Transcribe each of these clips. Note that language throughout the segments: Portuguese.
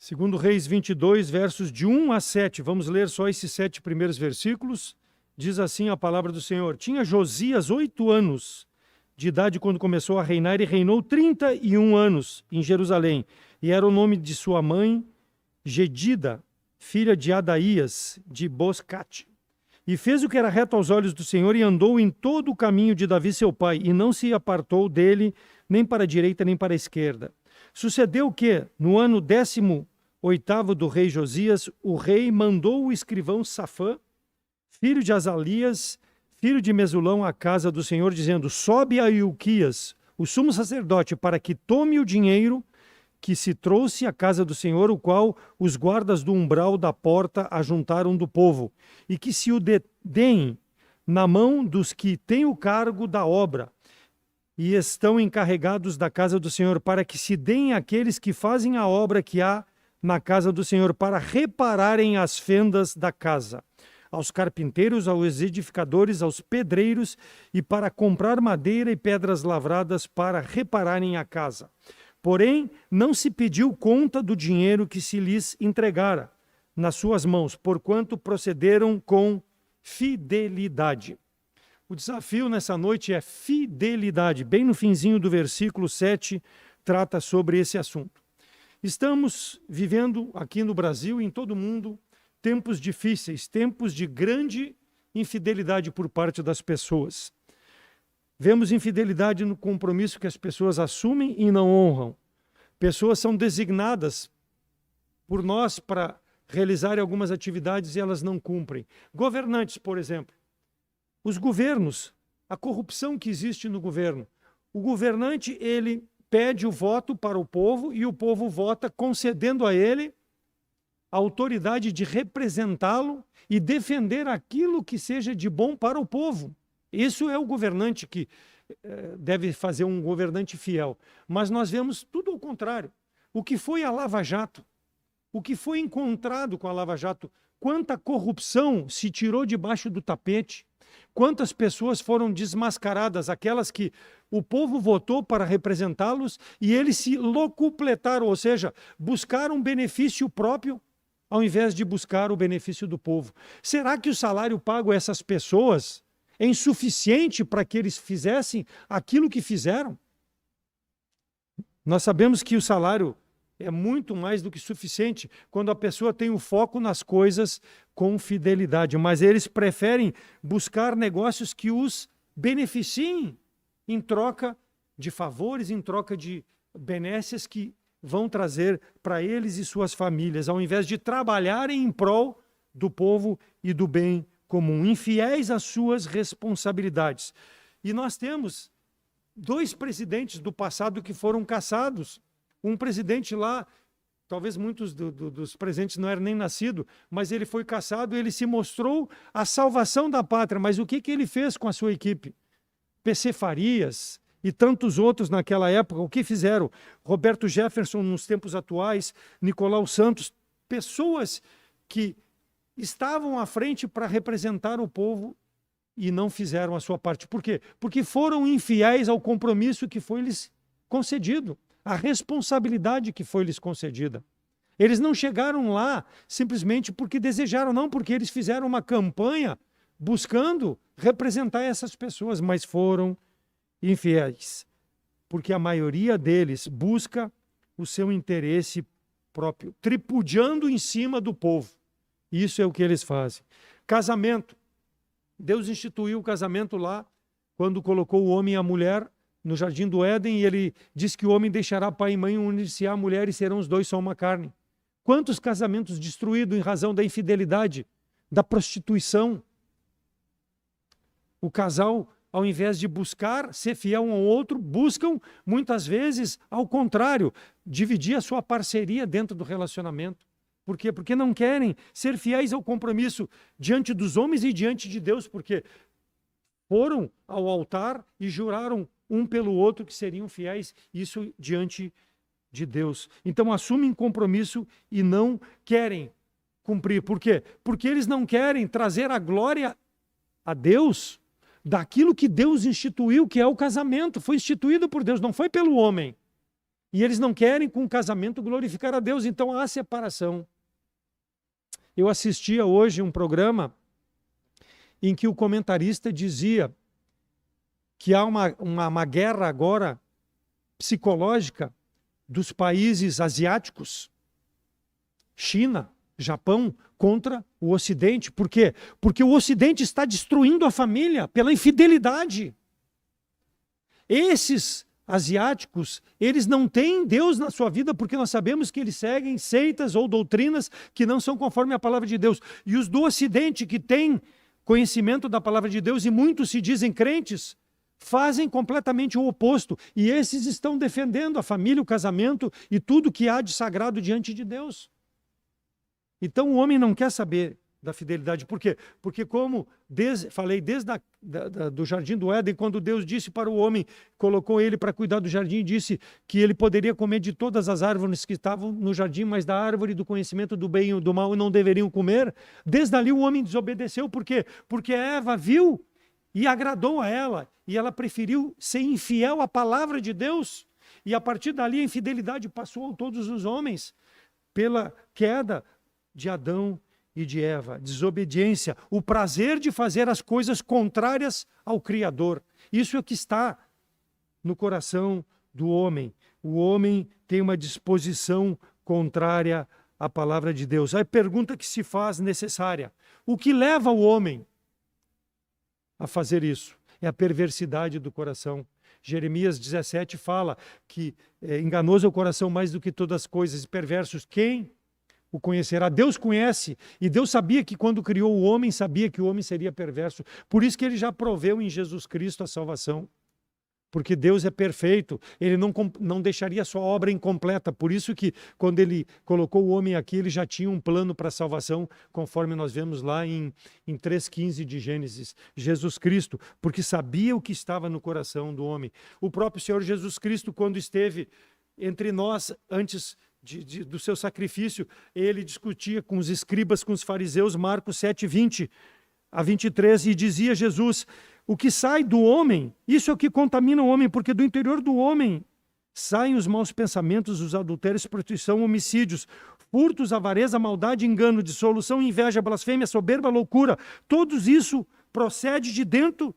Segundo Reis 22, versos de 1 a 7. Vamos ler só esses 7 primeiros versículos. Diz assim a palavra do Senhor. Tinha Josias 8 anos de idade quando começou a reinar e reinou 31 anos em Jerusalém. E era o nome de sua mãe, Gedida, filha de Adaías, de Boscate. E fez o que era reto aos olhos do Senhor e andou em todo o caminho de Davi seu pai, e não se apartou dele nem para a direita nem para a esquerda. Sucedeu que, no ano 18º do rei Josias, o rei mandou o escrivão Safã, filho de Azalias, filho de Mesulão, à casa do Senhor, dizendo: sobe a Ilquias, o sumo sacerdote, para que tome o dinheiro que se trouxe à casa do Senhor, o qual os guardas do umbral da porta ajuntaram do povo, e que se o deem na mão dos que têm o cargo da obra e estão encarregados da casa do Senhor, para que se deem àqueles que fazem a obra que há na casa do Senhor, para repararem as fendas da casa, aos carpinteiros, aos edificadores, aos pedreiros, e para comprar madeira e pedras lavradas para repararem a casa. Porém, não se pediu conta do dinheiro que se lhes entregara nas suas mãos, porquanto procederam com fidelidade. O desafio nessa noite é fidelidade. Bem no finzinho do versículo 7, trata sobre esse assunto. Estamos vivendo aqui no Brasil e em todo o mundo tempos difíceis, tempos de grande infidelidade por parte das pessoas. Vemos infidelidade no compromisso que as pessoas assumem e não honram. Pessoas são designadas por nós para realizarem algumas atividades e elas não cumprem. Governantes, por exemplo. Os governos, a corrupção que existe no governo. O governante, ele pede o voto para o povo e o povo vota concedendo a ele a autoridade de representá-lo e defender aquilo que seja de bom para o povo. Isso é o governante que deve fazer um governante fiel. Mas nós vemos tudo ao contrário. O que foi a Lava Jato? O que foi encontrado com a Lava Jato? Quanta corrupção se tirou debaixo do tapete? Quantas pessoas foram desmascaradas? Aquelas que o povo votou para representá-los e eles se locupletaram, ou seja, buscaram benefício próprio ao invés de buscar o benefício do povo. Será que o salário pago a essas pessoas é insuficiente para que eles fizessem aquilo que fizeram? Nós sabemos que o salário é muito mais do que suficiente quando a pessoa tem o foco nas coisas com fidelidade, mas eles preferem buscar negócios que os beneficiem em troca de favores, em troca de benesses que vão trazer para eles e suas famílias, ao invés de trabalharem em prol do povo e do bem comum, infiéis às suas responsabilidades. E nós temos 2 presidentes do passado que foram caçados. Um presidente lá, talvez muitos dos presentes não eram nem nascidos, mas ele foi caçado, ele se mostrou a salvação da pátria. Mas o que ele fez com a sua equipe? PC Farias e tantos outros naquela época, o que fizeram? Roberto Jefferson nos tempos atuais, Nicolau Santos, pessoas que estavam à frente para representar o povo e não fizeram a sua parte. Por quê? Porque foram infiéis ao compromisso que foi lhes concedido, a responsabilidade que foi lhes concedida. Eles não chegaram lá simplesmente porque desejaram, não, porque eles fizeram uma campanha buscando representar essas pessoas, mas foram infiéis, porque a maioria deles busca o seu interesse próprio, tripudiando em cima do povo. Isso é o que eles fazem. Casamento. Deus instituiu o casamento lá, quando colocou o homem e a mulher no jardim do Éden, e ele diz que o homem deixará pai e mãe, unir-se à mulher, e serão os dois só uma carne. Quantos casamentos destruídos em razão da infidelidade, da prostituição? O casal, ao invés de buscar ser fiel um ao outro, buscam, muitas vezes, ao contrário, dividir a sua parceria dentro do relacionamento. Por quê? Porque não querem ser fiéis ao compromisso diante dos homens e diante de Deus, porque foram ao altar e juraram um pelo outro que seriam fiéis, isso diante de Deus. Então assumem compromisso e não querem cumprir. Por quê? Porque eles não querem trazer a glória a Deus daquilo que Deus instituiu, que é o casamento. Foi instituído por Deus, não foi pelo homem. E eles não querem, com o casamento, glorificar a Deus. Então há separação. Eu assistia hoje um programa em que o comentarista dizia que há uma guerra agora psicológica dos países asiáticos, China, Japão, contra o Ocidente. Por quê? Porque o Ocidente está destruindo a família pela infidelidade. Esses asiáticos, eles não têm Deus na sua vida, porque nós sabemos que eles seguem seitas ou doutrinas que não são conforme a palavra de Deus. E os do Ocidente, que têm conhecimento da palavra de Deus, e muitos se dizem crentes, fazem completamente o oposto. E esses estão defendendo a família, o casamento e tudo que há de sagrado diante de Deus. Então o homem não quer saber da fidelidade. Por quê? Porque como falei desde do Jardim do Éden, quando Deus disse para o homem, colocou ele para cuidar do jardim e disse que ele poderia comer de todas as árvores que estavam no jardim, mas da árvore do conhecimento do bem e do mal não deveriam comer. Desde ali o homem desobedeceu. Por quê? Porque Eva viu e agradou a ela, e ela preferiu ser infiel à palavra de Deus. E a partir dali a infidelidade passou a todos os homens, pela queda de Adão e de Eva, desobediência, o prazer de fazer as coisas contrárias ao Criador. Isso é o que está no coração do homem. O homem tem uma disposição contrária à palavra de Deus. Aí a pergunta que se faz necessária: o que leva o homem a fazer isso? É a perversidade do coração. Jeremias 17 fala que enganoso é o coração mais do que todas as coisas, e perversos quem o conhecerá? Deus conhece, e Deus sabia que quando criou o homem, sabia que o homem seria perverso. Por isso que ele já proveu em Jesus Cristo a salvação. Porque Deus é perfeito, ele não deixaria a sua obra incompleta. Por isso que quando ele colocou o homem aqui, ele já tinha um plano para a salvação, conforme nós vemos lá em 3,15 de Gênesis. Jesus Cristo, porque sabia o que estava no coração do homem. O próprio Senhor Jesus Cristo, quando esteve entre nós, antes do seu sacrifício, ele discutia com os escribas, com os fariseus, Marcos 7:20 a 23, e dizia Jesus: o que sai do homem, isso é o que contamina o homem, porque do interior do homem saem os maus pensamentos, os adultérios, prostituição, homicídios, furtos, avareza, maldade, engano, dissolução, inveja, blasfêmia, soberba, loucura. Tudo isso procede de dentro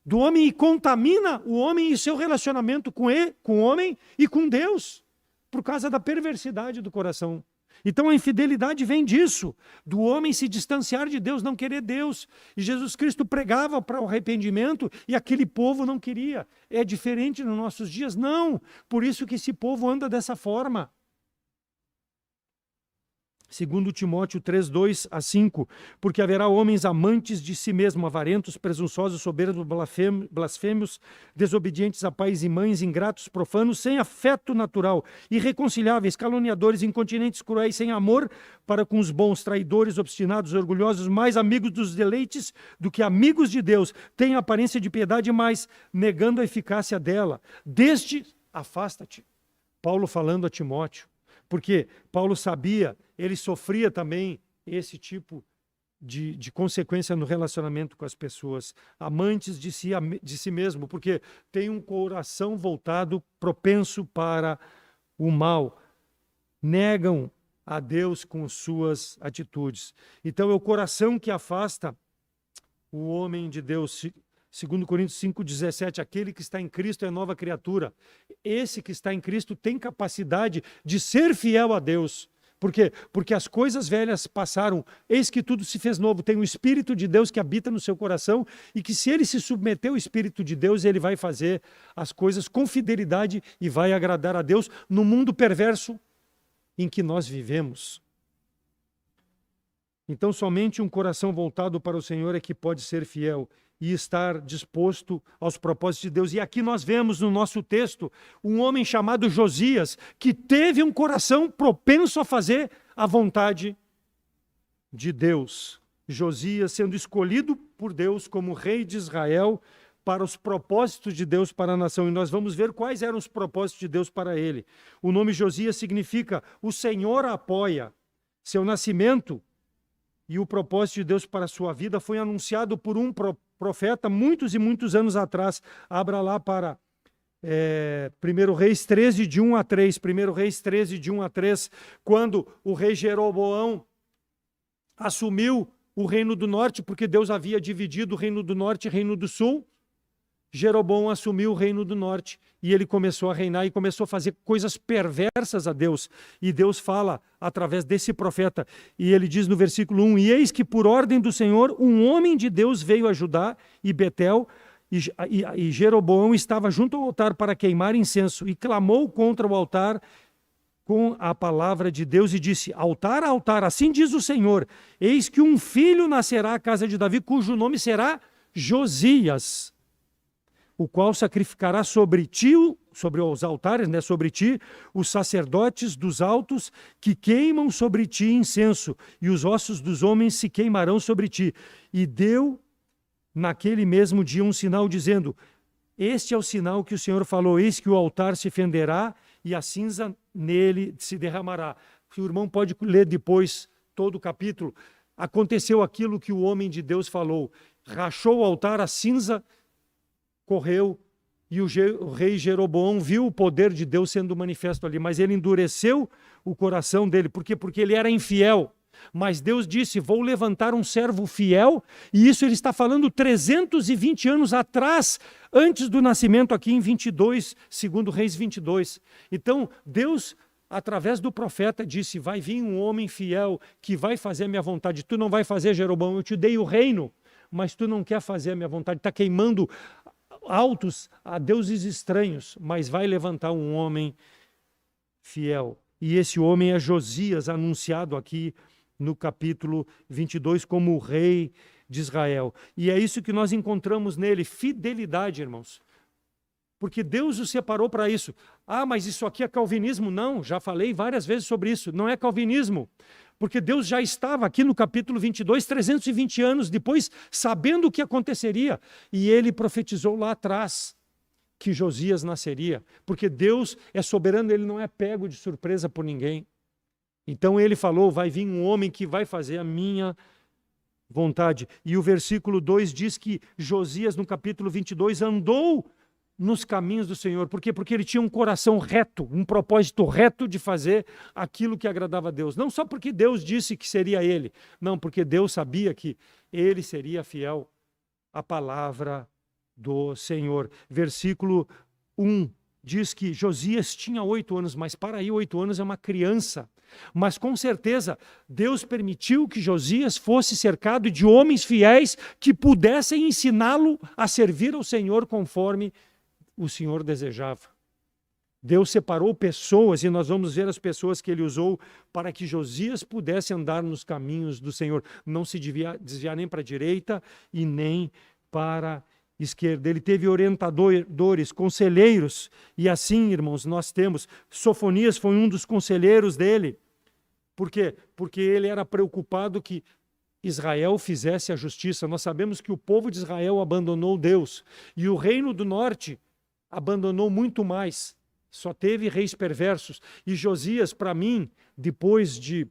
do homem e contamina o homem e seu relacionamento com o homem e com Deus, por causa da perversidade do coração. Então a infidelidade vem disso, do homem se distanciar de Deus, não querer Deus. E Jesus Cristo pregava para o arrependimento e aquele povo não queria. É diferente nos nossos dias? Não. Por isso que esse povo anda dessa forma. Segundo Timóteo 3:2 a 5, porque haverá homens amantes de si mesmo, avarentos, presunçosos, soberbos, blasfêmios, desobedientes a pais e mães, ingratos, profanos, sem afeto natural, irreconciliáveis, caluniadores, incontinentes, cruéis, sem amor para com os bons, traidores, obstinados, orgulhosos, mais amigos dos deleites do que amigos de Deus, têm aparência de piedade, mas negando a eficácia dela. Deste, afasta-te. Paulo falando a Timóteo. Porque Paulo sabia, ele sofria também esse tipo de consequência no relacionamento com as pessoas. Amantes de si mesmo, porque tem um coração voltado, propenso para o mal. Negam a Deus com suas atitudes. Então é o coração que afasta o homem de Deus. 2 Coríntios 5:17, aquele que está em Cristo é nova criatura. Esse que está em Cristo tem capacidade de ser fiel a Deus. Por quê? Porque as coisas velhas passaram, eis que tudo se fez novo. Tem o Espírito de Deus que habita no seu coração e que, se ele se submeter ao Espírito de Deus, ele vai fazer as coisas com fidelidade e vai agradar a Deus no mundo perverso em que nós vivemos. Então somente um coração voltado para o Senhor é que pode ser fiel e estar disposto aos propósitos de Deus. E aqui nós vemos no nosso texto um homem chamado Josias, que teve um coração propenso a fazer a vontade de Deus. Josias sendo escolhido por Deus como rei de Israel para os propósitos de Deus para a nação. E nós vamos ver quais eram os propósitos de Deus para ele. O nome Josias significa o Senhor apoia. Seu nascimento e o propósito de Deus para a sua vida foi anunciado por um profeta muitos e muitos anos atrás. Abra lá para 1 Reis 13, de 1 a 3. 1 Reis 13, de 1 a 3, quando o rei Jeroboão assumiu o reino do norte, porque Deus havia dividido o reino do norte e o reino do sul. Jeroboão assumiu o reino do norte e ele começou a reinar e começou a fazer coisas perversas a Deus. E Deus fala através desse profeta, e ele diz no versículo 1, e eis que por ordem do Senhor, um homem de Deus veio a Judá e Betel, e Jeroboão estava junto ao altar para queimar incenso, e clamou contra o altar com a palavra de Deus e disse, altar, altar, assim diz o Senhor, eis que um filho nascerá à casa de Davi, cujo nome será Josias, o qual sacrificará sobre ti, sobre os altares, sobre ti, os sacerdotes dos altos que queimam sobre ti incenso, e os ossos dos homens se queimarão sobre ti. E deu naquele mesmo dia um sinal dizendo, este é o sinal que o Senhor falou, eis que o altar se fenderá e a cinza nele se derramará. O irmão pode ler depois todo o capítulo. Aconteceu aquilo que o homem de Deus falou, rachou o altar, a cinza correu, e o rei Jeroboão viu o poder de Deus sendo manifesto ali, mas ele endureceu o coração dele. Por quê? Porque ele era infiel. Mas Deus disse, vou levantar um servo fiel, e isso ele está falando 320 anos atrás, antes do nascimento aqui em 22, segundo Reis 22. Então, Deus, através do profeta, disse, vai vir um homem fiel que vai fazer a minha vontade. Tu não vai fazer, Jeroboão, eu te dei o reino, mas tu não quer fazer a minha vontade, está queimando altos a deuses estranhos, mas vai levantar um homem fiel. E esse homem é Josias, anunciado aqui no capítulo 22 como o rei de Israel. E é isso que nós encontramos nele, fidelidade, irmãos. Porque Deus o separou para isso. Ah, mas isso aqui é calvinismo? Não, já falei várias vezes sobre isso. Não é calvinismo. Porque Deus já estava aqui no capítulo 22, 320 anos depois, sabendo o que aconteceria. E ele profetizou lá atrás que Josias nasceria. Porque Deus é soberano, ele não é pego de surpresa por ninguém. Então ele falou, vai vir um homem que vai fazer a minha vontade. E o versículo 2 diz que Josias, no capítulo 22, andou nos caminhos do Senhor. Por quê? Porque ele tinha um coração reto, um propósito reto de fazer aquilo que agradava a Deus. Não só porque Deus disse que seria ele, não, porque Deus sabia que ele seria fiel à palavra do Senhor. Versículo 1 diz que Josias tinha 8 anos, mas para aí 8 anos é uma criança. Mas com certeza Deus permitiu que Josias fosse cercado de homens fiéis que pudessem ensiná-lo a servir ao Senhor conforme o Senhor desejava. Deus separou pessoas, e nós vamos ver as pessoas que ele usou para que Josias pudesse andar nos caminhos do Senhor, não se desviar nem para a direita e nem para a esquerda. Ele teve orientadores, conselheiros, e assim, irmãos, nós temos. Sofonias foi um dos conselheiros dele. Por quê? Porque ele era preocupado que Israel fizesse a justiça. Nós sabemos que o povo de Israel abandonou Deus, e o reino do norte abandonou muito mais, só teve reis perversos. E Josias, para mim, depois de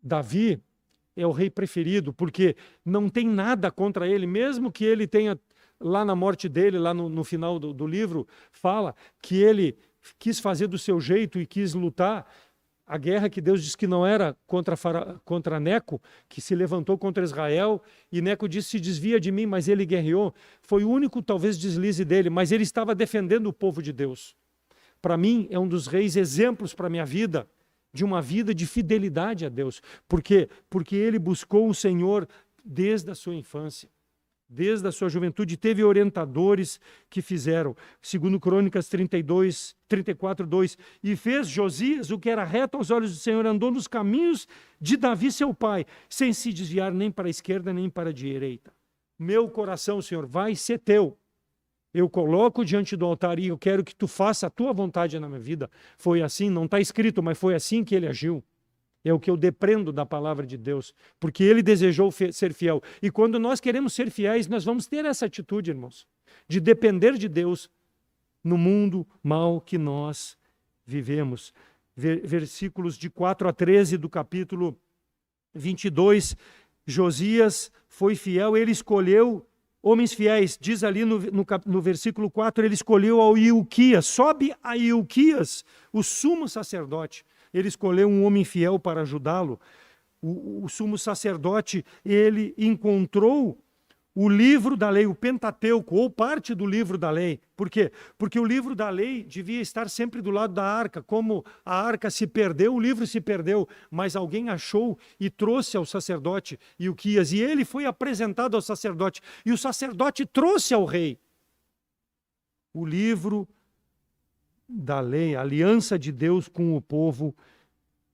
Davi, é o rei preferido, porque não tem nada contra ele, mesmo que ele tenha, lá na morte dele, lá no final do livro, fala que ele quis fazer do seu jeito e quis lutar. A guerra que Deus disse que não era contra Neco, que se levantou contra Israel, e Neco disse, se desvia de mim, mas ele guerreou. Foi o único, talvez, deslize dele, mas ele estava defendendo o povo de Deus. Para mim, é um dos reis exemplos para a minha vida, de uma vida de fidelidade a Deus. Por quê? Porque ele buscou o Senhor desde a sua infância. Desde a sua juventude, teve orientadores que fizeram. Segundo Crônicas 34, 2. E fez Josias o que era reto aos olhos do Senhor, andou nos caminhos de Davi, seu pai, sem se desviar nem para a esquerda, nem para a direita. Meu coração, Senhor, vai ser teu. Eu coloco diante do altar e eu quero que tu faça a tua vontade na minha vida. Foi assim, não está escrito, mas foi assim que ele agiu. É o que eu depreendo da palavra de Deus, porque ele desejou ser fiel. E quando nós queremos ser fiéis, nós vamos ter essa atitude, irmãos, de depender de Deus no mundo mau que nós vivemos. Versículos de 4 a 13 do capítulo 22, Josias foi fiel, ele escolheu homens fiéis, diz ali no versículo 4, ele escolheu ao Ilquias, sobe a Ilquias, o sumo sacerdote. Ele escolheu um homem fiel para ajudá-lo. O sumo sacerdote, ele encontrou o livro da lei, o Pentateuco, ou parte do livro da lei. Por quê? Porque o livro da lei devia estar sempre do lado da arca. Como a arca se perdeu, o livro se perdeu, mas alguém achou e trouxe ao sacerdote Ilquias, e ele foi apresentado ao sacerdote, e o sacerdote trouxe ao rei o livro da lei, a aliança de Deus com o povo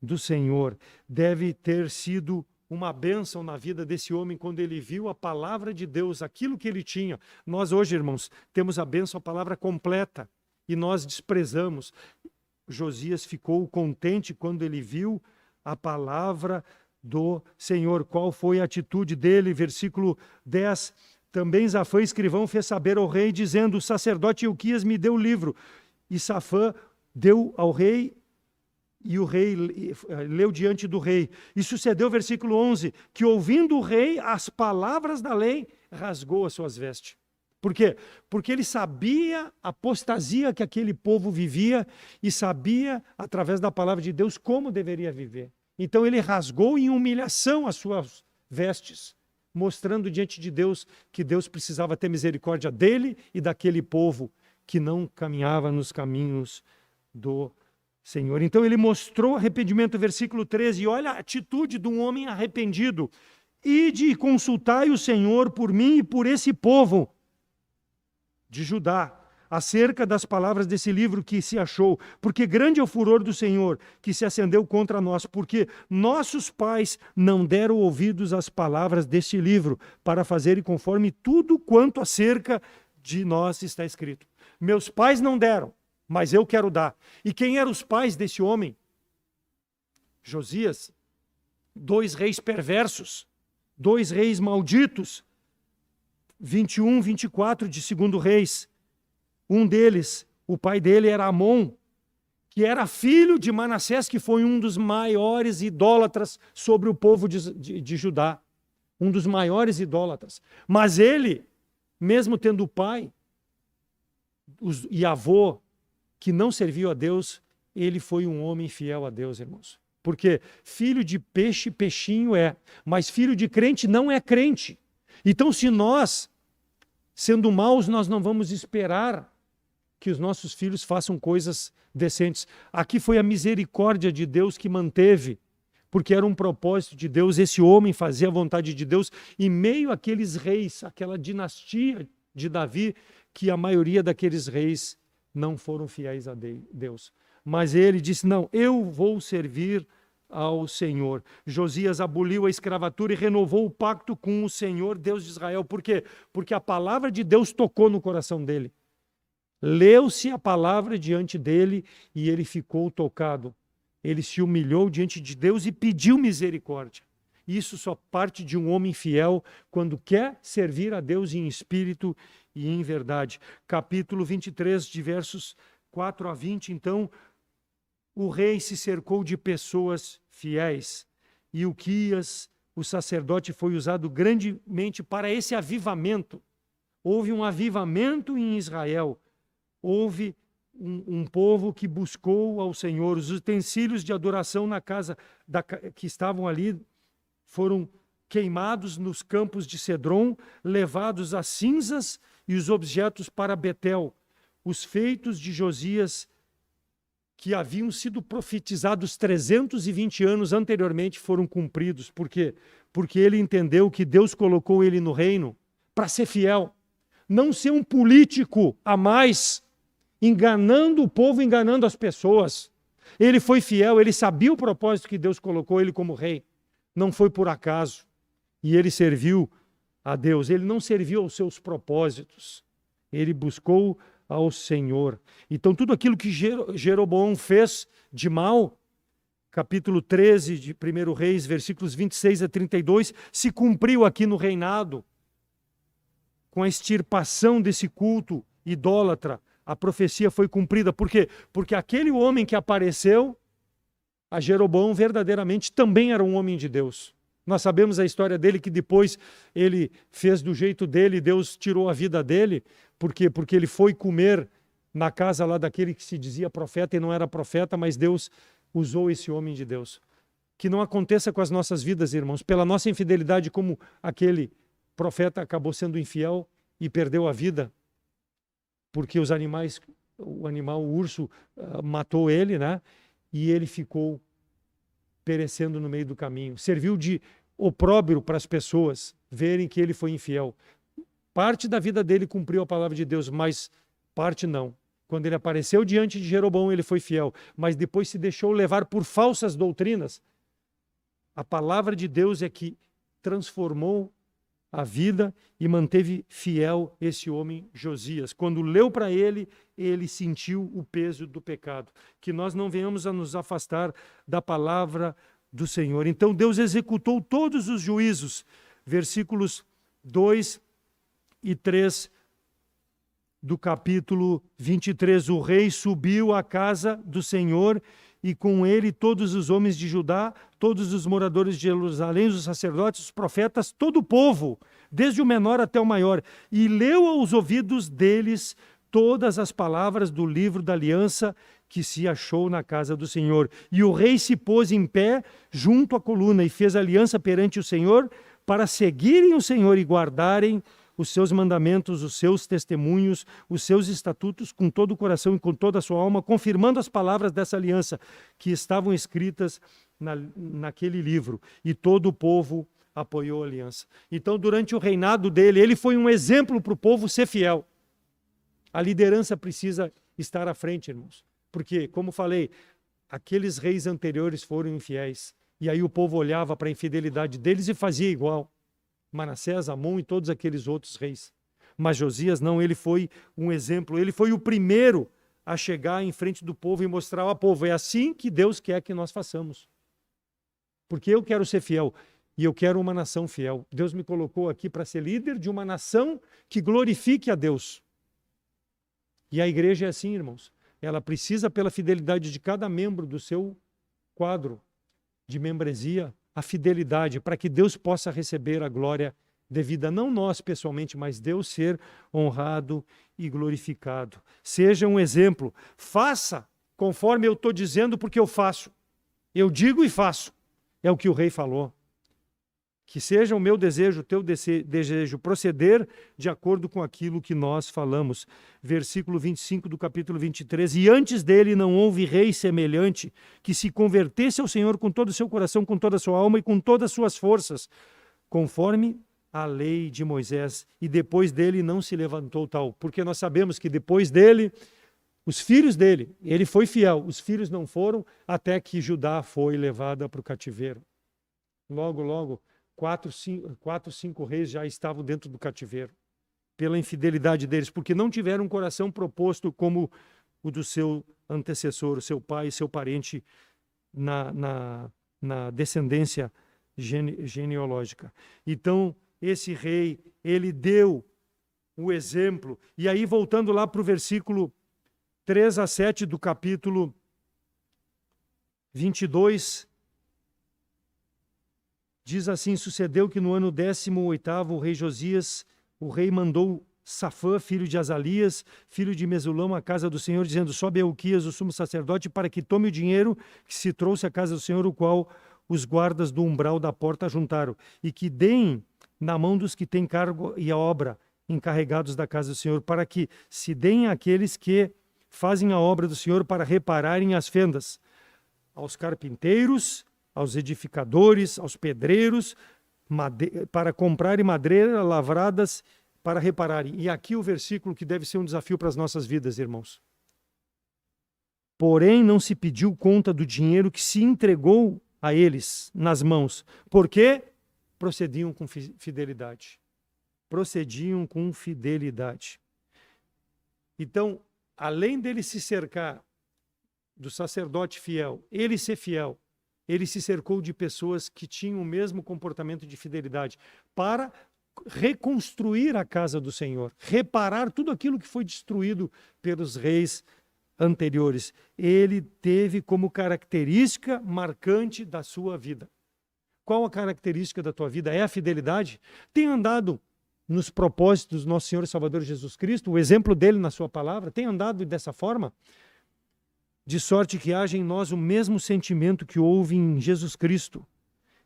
do Senhor. Deve ter sido uma bênção na vida desse homem quando ele viu a palavra de Deus, aquilo que ele tinha. Nós hoje, irmãos, temos a bênção, a palavra completa, e nós desprezamos. Josias ficou contente quando ele viu a palavra do Senhor. Qual foi a atitude dele? Versículo 10. Também Safã, escrivão, fez saber ao rei, dizendo: o sacerdote Ilquias me deu o livro. E Safã deu ao rei, e o rei leu diante do rei. E sucedeu, versículo 11, que ouvindo o rei as palavras da lei, rasgou as suas vestes. Por quê? Porque ele sabia a apostasia que aquele povo vivia e sabia, através da palavra de Deus, como deveria viver. Então ele rasgou em humilhação as suas vestes, mostrando diante de Deus que Deus precisava ter misericórdia dele e daquele povo que não caminhava nos caminhos do Senhor. Então ele mostrou arrependimento, versículo 13, e olha a atitude de um homem arrependido. Ide e consultai o Senhor por mim e por esse povo de Judá, acerca das palavras desse livro que se achou, porque grande é o furor do Senhor que se acendeu contra nós, porque nossos pais não deram ouvidos às palavras deste livro, para fazerem conforme tudo quanto acerca de nós está escrito. Meus pais não deram, mas eu quero dar. E quem eram os pais desse homem? Josias, 2 reis perversos, 2 reis malditos, 21, 24 de 2 Reis. Um deles, o pai dele era Amon, que era filho de Manassés, que foi um dos maiores idólatras sobre o povo de Judá. Um dos maiores idólatras. Mas ele, mesmo tendo pai e avô, que não serviu a Deus, ele foi um homem fiel a Deus, irmãos. Porque filho de peixe, peixinho é, mas filho de crente não é crente. Então, se nós, sendo maus, nós não vamos esperar que os nossos filhos façam coisas decentes. Aqui foi a misericórdia de Deus que manteve, porque era um propósito de Deus, esse homem fazia a vontade de Deus, em meio àqueles reis, aquela dinastia de Davi, que a maioria daqueles reis não foram fiéis a Deus. Mas ele disse, não, eu vou servir ao Senhor. Josias aboliu a escravatura e renovou o pacto com o Senhor, Deus de Israel. Por quê? Porque a palavra de Deus tocou no coração dele. Leu-se a palavra diante dele e ele ficou tocado. Ele se humilhou diante de Deus e pediu misericórdia. Isso só parte de um homem fiel quando quer servir a Deus em espírito e em verdade. Capítulo 23, de versos 4 a 20, então, o rei se cercou de pessoas fiéis. E Ilquias, o sacerdote, foi usado grandemente para esse avivamento. Houve um avivamento em Israel. Houve um povo que buscou ao Senhor. Os utensílios de adoração na casa que estavam ali foram queimados nos campos de Cedron, levados às cinzas, e os objetos para Betel. Os feitos de Josias, que haviam sido profetizados 320 anos anteriormente, foram cumpridos. Por quê? Porque ele entendeu que Deus colocou ele no reino para ser fiel. Não ser um político a mais, enganando o povo, enganando as pessoas. Ele foi fiel, ele sabia o propósito que Deus colocou ele como rei. Não foi por acaso. E ele serviu a Deus. Ele não serviu aos seus propósitos. Ele buscou ao Senhor. Então, tudo aquilo que Jeroboão fez de mal, capítulo 13 de 1 Reis, versículos 26 a 32, se cumpriu aqui no reinado, com a extirpação desse culto idólatra. A profecia foi cumprida. Por quê? Porque aquele homem que apareceu a Jeroboão verdadeiramente também era um homem de Deus. Nós sabemos a história dele, que depois ele fez do jeito dele, Deus tirou a vida dele. Por quê? Porque ele foi comer na casa lá daquele que se dizia profeta e não era profeta, mas Deus usou esse homem de Deus. Que não aconteça com as nossas vidas, irmãos, pela nossa infidelidade, como aquele profeta acabou sendo infiel e perdeu a vida, porque os animais, o urso, matou ele, né? E ele ficou perecendo no meio do caminho. Serviu de opróbrio para as pessoas verem que ele foi infiel. Parte da vida dele cumpriu a palavra de Deus, mas parte não. Quando ele apareceu diante de Jeroboão, ele foi fiel, mas depois se deixou levar por falsas doutrinas. A palavra de Deus é que transformou a vida e manteve fiel esse homem Josias. Quando leu para ele, ele sentiu o peso do pecado. Que nós não venhamos a nos afastar da palavra do Senhor. Então Deus executou todos os juízos. Versículos 2 e 3 do capítulo 23. O rei subiu à casa do Senhor e com ele todos os homens de Judá, todos os moradores de Jerusalém, os sacerdotes, os profetas, todo o povo, desde o menor até o maior, e leu aos ouvidos deles todas as palavras do livro da aliança que se achou na casa do Senhor. E o rei se pôs em pé junto à coluna e fez aliança perante o Senhor para seguirem o Senhor e guardarem os seus mandamentos, os seus testemunhos, os seus estatutos com todo o coração e com toda a sua alma, confirmando as palavras dessa aliança que estavam escritas naquele livro. E todo o povo apoiou a aliança. Então, durante o reinado dele, ele foi um exemplo para o povo ser fiel. A liderança precisa estar à frente, irmãos. Porque, como falei, aqueles reis anteriores foram infiéis. E aí o povo olhava para a infidelidade deles e fazia igual. Manassés, Amon e todos aqueles outros reis. Mas Josias não, ele foi um exemplo, ele foi o primeiro a chegar em frente do povo e mostrar ao povo, é assim que Deus quer que nós façamos. Porque eu quero ser fiel e eu quero uma nação fiel. Deus me colocou aqui para ser líder de uma nação que glorifique a Deus. E a igreja é assim, irmãos. Ela precisa, pela fidelidade de cada membro do seu quadro de membresia, a fidelidade, para que Deus possa receber a glória devida, não nós pessoalmente, mas Deus ser honrado e glorificado. Seja um exemplo, faça conforme eu estou dizendo, porque eu faço. Eu digo e faço. É o que o rei falou. Que seja o meu desejo, o teu desejo, proceder de acordo com aquilo que nós falamos. Versículo 25 do capítulo 23. E antes dele não houve rei semelhante que se convertesse ao Senhor com todo o seu coração, com toda a sua alma e com todas as suas forças, conforme a lei de Moisés. E depois dele não se levantou tal. Porque nós sabemos que depois dele, os filhos dele, ele foi fiel. Os filhos não foram até que Judá foi levada para o cativeiro. Logo, 5 reis já estavam dentro do cativeiro, pela infidelidade deles, porque não tiveram um coração proposto como o do seu antecessor, o seu pai, seu parente na descendência genealógica. Então, esse rei, ele deu o exemplo. E aí, voltando lá para o versículo 3 a 7 do capítulo 22, diz assim: sucedeu que no ano 18º, o rei Josias, o rei mandou Safã, filho de Azalias, filho de Mesulão, à casa do Senhor, dizendo: sobe a Euquias, o sumo sacerdote, para que tome o dinheiro que se trouxe à casa do Senhor, o qual os guardas do umbral da porta juntaram, e que deem na mão dos que têm cargo e a obra, encarregados da casa do Senhor, para que se deem àqueles que fazem a obra do Senhor para repararem as fendas, aos carpinteiros, aos edificadores, aos pedreiros, para comprarem madeira lavradas para repararem. E aqui o versículo que deve ser um desafio para as nossas vidas, irmãos. Porém, não se pediu conta do dinheiro que se entregou a eles nas mãos, porque procediam com fidelidade. Procediam com fidelidade. Então, além dele se cercar do sacerdote fiel, ele ser fiel, ele se cercou de pessoas que tinham o mesmo comportamento de fidelidade para reconstruir a casa do Senhor, reparar tudo aquilo que foi destruído pelos reis anteriores. Ele teve como característica marcante da sua vida. Qual a característica da tua vida? É a fidelidade? Tem andado nos propósitos do nosso Senhor e Salvador Jesus Cristo, o exemplo dele na sua palavra? Tem andado dessa forma? De sorte que haja em nós o mesmo sentimento que houve em Jesus Cristo,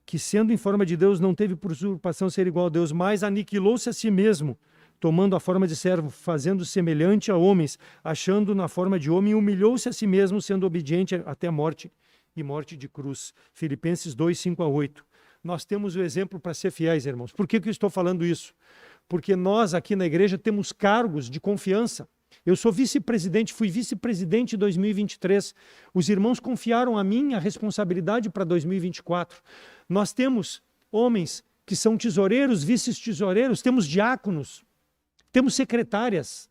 que sendo em forma de Deus não teve por usurpação ser igual a Deus, mas aniquilou-se a si mesmo, tomando a forma de servo, fazendo semelhante a homens, achando na forma de homem, humilhou-se a si mesmo, sendo obediente até a morte e morte de cruz. Filipenses 2, 5-8. Nós temos o exemplo para ser fiéis, irmãos. Por que eu estou falando isso? Porque nós aqui na igreja temos cargos de confiança. Eu sou vice-presidente, fui vice-presidente em 2023. Os irmãos confiaram a mim a responsabilidade para 2024. Nós temos homens que são tesoureiros, vice-tesoureiros, temos diáconos, temos secretárias.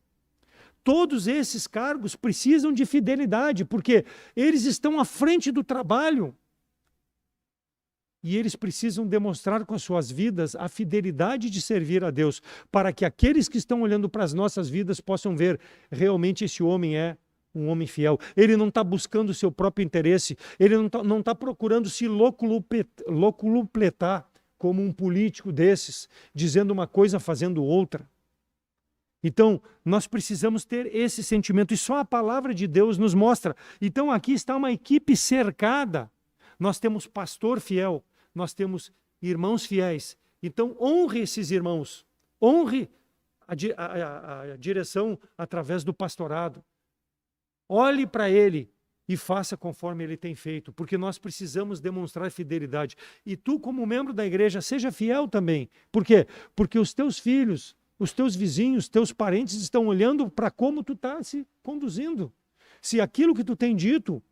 Todos esses cargos precisam de fidelidade, porque eles estão à frente do trabalho. E eles precisam demonstrar com as suas vidas a fidelidade de servir a Deus, para que aqueles que estão olhando para as nossas vidas possam ver, realmente esse homem é um homem fiel. Ele não está buscando o seu próprio interesse, ele não está procurando se loculupletar como um político desses, dizendo uma coisa, fazendo outra. Então, nós precisamos ter esse sentimento, e só a palavra de Deus nos mostra. Então, aqui está uma equipe cercada. Nós temos pastor fiel, nós temos irmãos fiéis. Então, honre esses irmãos, honre a direção através do pastorado. Olhe para ele e faça conforme ele tem feito, porque nós precisamos demonstrar fidelidade. E tu, como membro da igreja, seja fiel também. Por quê? Porque os teus filhos, os teus vizinhos, teus parentes estão olhando para como tu está se conduzindo. Se aquilo que tu tem dito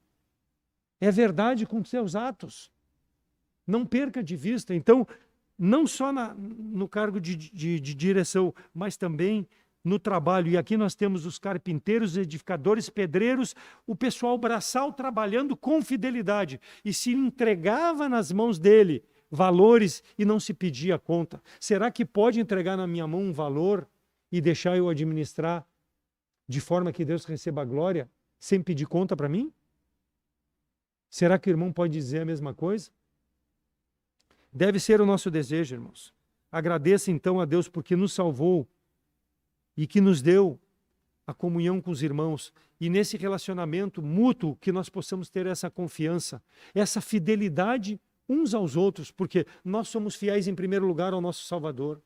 é verdade com os teus atos. Não perca de vista. Então, não só no cargo de direção, mas também no trabalho. E aqui nós temos os carpinteiros, edificadores, pedreiros, o pessoal braçal trabalhando com fidelidade. E se entregava nas mãos dele valores e não se pedia conta. Será que pode entregar na minha mão um valor e deixar eu administrar de forma que Deus receba a glória sem pedir conta para mim? Será que o irmão pode dizer a mesma coisa? Deve ser o nosso desejo, irmãos. Agradeça então a Deus porque nos salvou e que nos deu a comunhão com os irmãos. E nesse relacionamento mútuo que nós possamos ter essa confiança, essa fidelidade uns aos outros, porque nós somos fiéis em primeiro lugar ao nosso Salvador,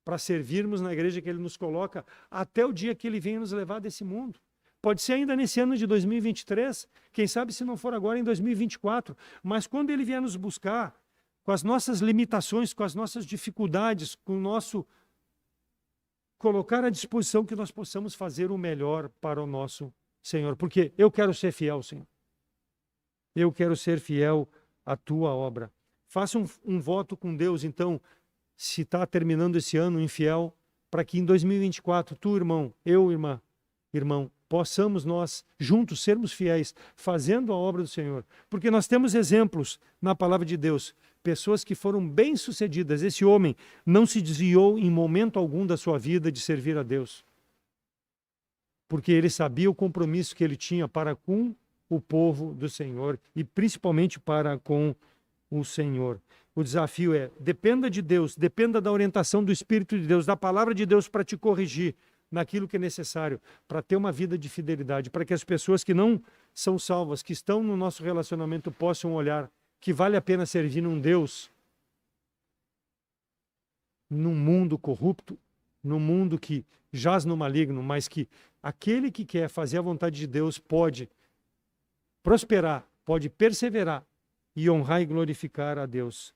para servirmos na igreja que Ele nos coloca até o dia que Ele venha nos levar desse mundo. Pode ser ainda nesse ano de 2023, quem sabe se não for agora em 2024, mas quando Ele vier nos buscar, com as nossas limitações, com as nossas dificuldades, com o nosso colocar à disposição que nós possamos fazer o melhor para o nosso Senhor, porque eu quero ser fiel, Senhor. Eu quero ser fiel à Tua obra. Faça um voto com Deus, então, se está terminando esse ano infiel, para que em 2024, tu, irmão, eu, irmão, possamos nós juntos sermos fiéis, fazendo a obra do Senhor. Porque nós temos exemplos na palavra de Deus, pessoas que foram bem-sucedidas. Esse homem não se desviou em momento algum da sua vida de servir a Deus. Porque ele sabia o compromisso que ele tinha para com o povo do Senhor e principalmente para com o Senhor. O desafio é, dependa de Deus, dependa da orientação do Espírito de Deus, da palavra de Deus para te corrigir naquilo que é necessário, para ter uma vida de fidelidade, para que as pessoas que não são salvas, que estão no nosso relacionamento, possam olhar que vale a pena servir um Deus num mundo corrupto, num mundo que jaz no maligno, mas que aquele que quer fazer a vontade de Deus pode prosperar, pode perseverar e honrar e glorificar a Deus.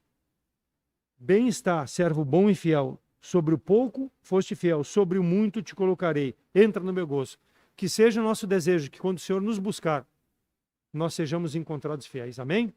Bem está, servo bom e fiel, sobre o pouco foste fiel, sobre o muito te colocarei. Entra no meu gozo. Que seja o nosso desejo, que quando o Senhor nos buscar, nós sejamos encontrados fiéis. Amém?